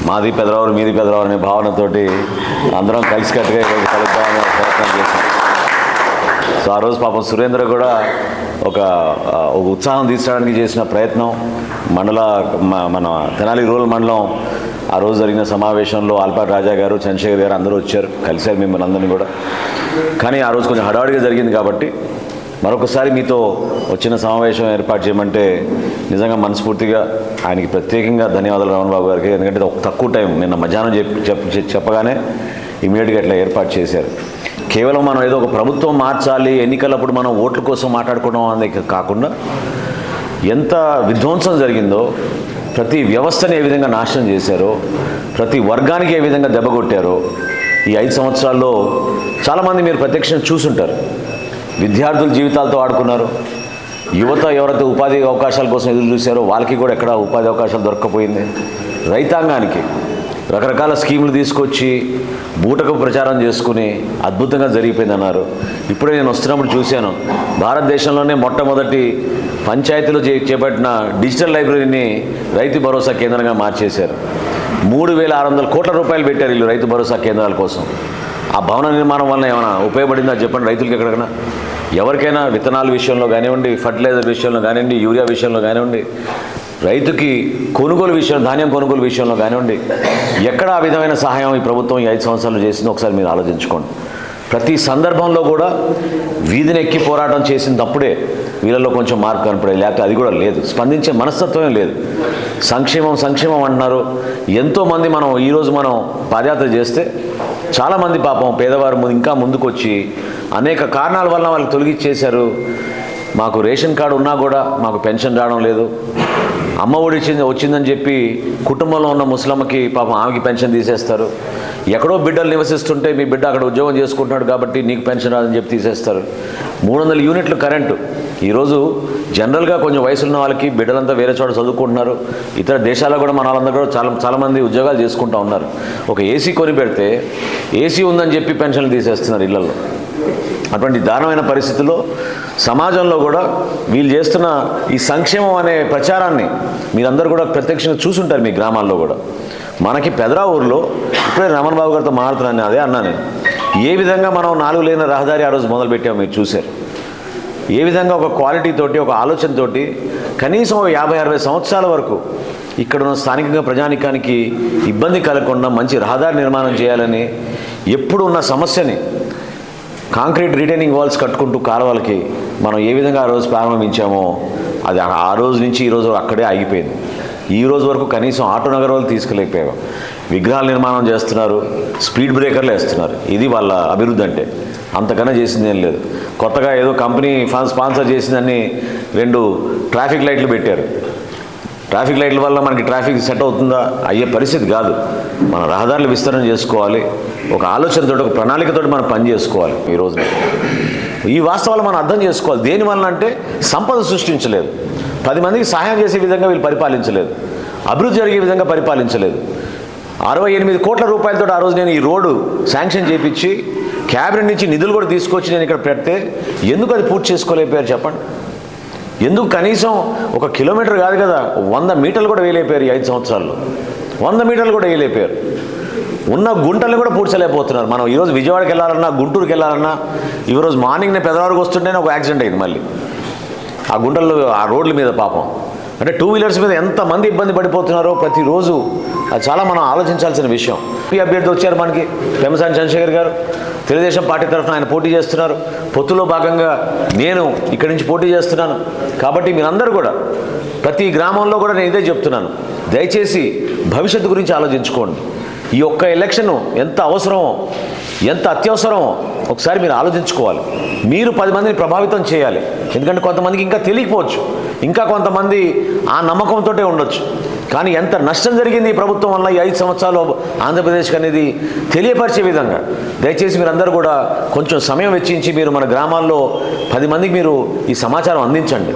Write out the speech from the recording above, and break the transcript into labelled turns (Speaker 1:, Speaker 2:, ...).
Speaker 1: మాది పెదరావూరు మీది పెదరావూరు అనే భావనతోటి అందరం కలిసికట్టుగా ఈరోజు కలుద్దామని ప్రయత్నం చేశాం. సో ఆ రోజు పాపం సురేంద్ర కూడా ఒక ఉత్సాహం తీర్చడానికి చేసిన ప్రయత్నం మన తెనాలి రూరల్ మండలం ఆ రోజు జరిగిన సమావేశంలో ఆల్పాటి రాజా గారు చంద్రశేఖర్ గారు అందరూ వచ్చారు, కలిశారు మిమ్మల్ని అందరినీ కూడా. కానీ ఆ రోజు కొంచెం హడావుడిగా జరిగింది కాబట్టి మరొకసారి మీతో వచ్చిన సమావేశం ఏర్పాటు చేయమంటే నిజంగా మనస్ఫూర్తిగా ఆయనకి ప్రత్యేకంగా ధన్యవాదాలు రమణ బాబు గారికి. ఎందుకంటే ఒక తక్కువ టైం నిన్న మధ్యాహ్నం చెప్పగానే ఇమీడియట్గా ఇట్లా ఏర్పాటు చేశారు. కేవలం మనం ఏదో ఒక ప్రభుత్వం మార్చాలి, ఎన్నికలప్పుడు మనం ఓట్ల కోసం మాట్లాడుకోవడం అనేది కాకుండా ఎంత విధ్వంసం జరిగిందో, ప్రతి వ్యవస్థని ఏ విధంగా నాశనం చేశారో, ప్రతి వర్గానికి ఏ విధంగా దెబ్బ కొట్టారో ఈ 5 సంవత్సరాల్లో చాలామంది మీరు ప్రత్యక్షంగా చూసుంటారు. విద్యార్థుల జీవితాలతో ఆడుకున్నారు. యువత ఎవరైతే ఉపాధి అవకాశాల కోసం ఎదురు చూశారో వాళ్ళకి కూడా ఎక్కడ ఉపాధి అవకాశాలు దొరక్కపోయింది. రైతాంగానికి రకరకాల స్కీములు తీసుకొచ్చి బూటకు ప్రచారం చేసుకుని అద్భుతంగా జరిగిపోయిందన్నారు. ఇప్పుడే నేను వస్తున్నప్పుడు చూశాను, భారతదేశంలోనే మొట్టమొదటి పంచాయతీలో చేపట్టిన డిజిటల్ లైబ్రరీని రైతు భరోసా కేంద్రంగా మార్చేశారు. 3,600 కోట్ల రూపాయలు పెట్టారు వీళ్ళు రైతు భరోసా కేంద్రాల కోసం. ఆ భవన నిర్మాణం వల్ల ఏమైనా ఉపయోగపడిందా చెప్పండి రైతులకి? ఎక్కడికైనా ఎవరికైనా విత్తనాల విషయంలో కానివ్వండి, ఫర్టిలైజర్ విషయంలో కానివ్వండి, యూరియా విషయంలో కానివ్వండి, రైతుకి కొనుగోలు విషయం, ధాన్యం కొనుగోలు విషయంలో కానివ్వండి, ఎక్కడ ఆ విధమైన సహాయం ఈ ప్రభుత్వం ఈ 5 సంవత్సరాలు చేసిందో ఒకసారి మీరు ఆలోచించుకోండి. ప్రతి సందర్భంలో కూడా వీధిని ఎక్కి పోరాటం చేసినప్పుడే వీళ్ళలో కొంచెం మార్పు కనపడేది, లేకపోతే అది కూడా లేదు. స్పందించే మనస్తత్వమే లేదు. సంక్షేమం సంక్షేమం అంటున్నారు. ఎంతోమంది ఈరోజు మనం పాదయాత్ర చేస్తే చాలామంది పాపం పేదవారు ఇంకా ముందుకు వచ్చి అనేక కారణాల వల్ల వాళ్ళు తొలగిచ్చేశారు. మాకు రేషన్ కార్డు ఉన్నా కూడా మాకు పెన్షన్ రావడం లేదు, అమ్మ ఒడి వచ్చిందని చెప్పి కుటుంబంలో ఉన్న ముసలమ్మకి పాపం ఆమెకి పెన్షన్ తీసేస్తారు. ఎక్కడో బిడ్డలు నివసిస్తుంటే మీ బిడ్డ అక్కడ ఉద్యోగం చేసుకుంటున్నాడు కాబట్టి నీకు పెన్షన్ రాదని చెప్పి తీసేస్తారు. 300 యూనిట్లు కరెంటు. ఈరోజు జనరల్గా కొంచెం వయసున్న వాళ్ళకి బిడ్డలంతా వేరే చోట చదువుకుంటున్నారు. ఇతర దేశాల్లో కూడా మన వాళ్ళందరూ కూడా చాలామంది ఉద్యోగాలు చేసుకుంటూ ఉన్నారు. ఒక ఏసీ కొని పెడితే ఏసీ ఉందని చెప్పి పెన్షన్లు తీసేస్తున్నారు ఇళ్లలో. అటువంటి దారుణమైన పరిస్థితుల్లో సమాజంలో కూడా వీళ్ళు చేస్తున్న ఈ సంక్షేమం అనే ప్రచారాన్ని మీరందరూ కూడా ప్రత్యక్షంగా చూసుంటారు మీ గ్రామాల్లో కూడా. మనకి పెదరావూరులో ఇప్పుడే రమణ బాబు గారితో మాట్లాడుతున్నాను, అదే అన్నా నేను. ఏ విధంగా మనం 4 లేని రహదారి ఆ రోజు మొదలుపెట్టాము మీరు చూశారు. ఏ విధంగా ఒక క్వాలిటీతోటి, ఒక ఆలోచనతోటి కనీసం 50-60 సంవత్సరాల వరకు ఇక్కడున్న స్థానికంగా ప్రజానికానికి ఇబ్బంది కలగకుండా మంచి రహదారి నిర్మాణం చేయాలని ఎప్పుడు ఉన్న సమస్యని కాంక్రీట్ రిటైనింగ్ వాల్స్ కట్టుకుంటూ కాలువలకి మనం ఏ విధంగా ఆ రోజు ప్రారంభించామో అది ఆ రోజు నుంచి ఈరోజు అక్కడే ఆగిపోయింది. ఈ రోజు వరకు కనీసం ఆటో నగర్ వాళ్ళు తీసుకెళ్ళిపోయాం. విగ్రహాల నిర్మాణం చేస్తున్నారు, స్పీడ్ బ్రేకర్లు వేస్తున్నారు. ఇది వాళ్ళ అభివృద్ధి అంటే. అంతకన్నా చేసింది ఏం లేదు. కొత్తగా ఏదో కంపెనీ స్పాన్సర్ చేసిందని 2 ట్రాఫిక్ లైట్లు పెట్టారు. ట్రాఫిక్ లైట్ల వల్ల మనకి ట్రాఫిక్ సెట్ అవుతుందా? అయ్యే పరిస్థితి కాదు. మన రహదారులు విస్తరణ చేసుకోవాలి, ఒక ఆలోచనతో, ఒక ప్రణాళికతో మనం పని చేసుకోవాలి. ఈ రోజున ఈ వాస్తవాలు మనం అర్థం చేసుకోవాలి. దేనివల్ల అంటే సంపద సృష్టించలేదు, 10 మందికి సహాయం చేసే విధంగా వీళ్ళు పరిపాలించలేదు, అభివృద్ధి జరిగే విధంగా పరిపాలించలేదు. 68 కోట్ల రూపాయలతో ఆ రోజు నేను ఈ రోడ్డు శాంక్షన్ చేయించి క్యాబినెట్ నుంచి నిధులు కూడా తీసుకొచ్చి నేను ఇక్కడ పెడితే ఎందుకు అది పూర్తి చేసుకోలేకపోయారు చెప్పండి? ఎందుకు కనీసం 1 కిలోమీటర్ కాదు కదా, 100 మీటర్లు కూడా వేయలేకపోయారు ఈ 5 సంవత్సరాల్లో. 100 మీటర్లు కూడా వేయలేకపోయారు. ఉన్న గుంటల్ని కూడా పూడ్చలేకపోతున్నారు. మనం ఈరోజు విజయవాడకి వెళ్ళాలన్నా, గుంటూరుకి వెళ్ళాలన్నా, ఈరోజు మార్నింగ్ నేను పెదరావూరుకి వస్తుంటేనే ఒక యాక్సిడెంట్ అయింది మళ్ళీ ఆ గుంటల్లో, ఆ రోడ్ల మీద. పాపం అంటే 2 వీలర్స్ మీద ఎంతమంది ఇబ్బంది పడిపోతున్నారో ప్రతిరోజు అది చాలా మనం ఆలోచించాల్సిన విషయం. ఈ అభ్యర్థి వచ్చారు మనకి పెమ్మసాని చంద్రశేఖర్ గారు, తెలుగుదేశం పార్టీ తరఫున ఆయన పోటీ చేస్తున్నారు. పొత్తులో భాగంగా నేను ఇక్కడి నుంచి పోటీ చేస్తున్నాను. కాబట్టి మీరందరూ కూడా ప్రతి గ్రామంలో కూడా నేను ఇదే చెప్తున్నాను, దయచేసి భవిష్యత్తు గురించి ఆలోచించుకోండి. ఈ ఒక్క ఎలక్షన్ ఎంత అవసరమో, ఎంత అత్యవసరమో ఒకసారి మీరు ఆలోచించుకోవాలి. మీరు 10 మందిని ప్రభావితం చేయాలి. ఎందుకంటే కొంతమందికి ఇంకా తెలియకపోవచ్చు, ఇంకా కొంతమంది ఆ నమ్మకంతో ఉండొచ్చు. కానీ ఎంత నష్టం జరిగింది ఈ ప్రభుత్వం వల్ల ఈ 5 సంవత్సరాలు ఆంధ్రప్రదేశ్కి అనేది తెలియపరిచే విధంగా దయచేసి మీరందరూ కూడా కొంచెం సమయం వెచ్చించి మీరు మన గ్రామాల్లో 10 మందికి మీరు ఈ సమాచారం అందించండి.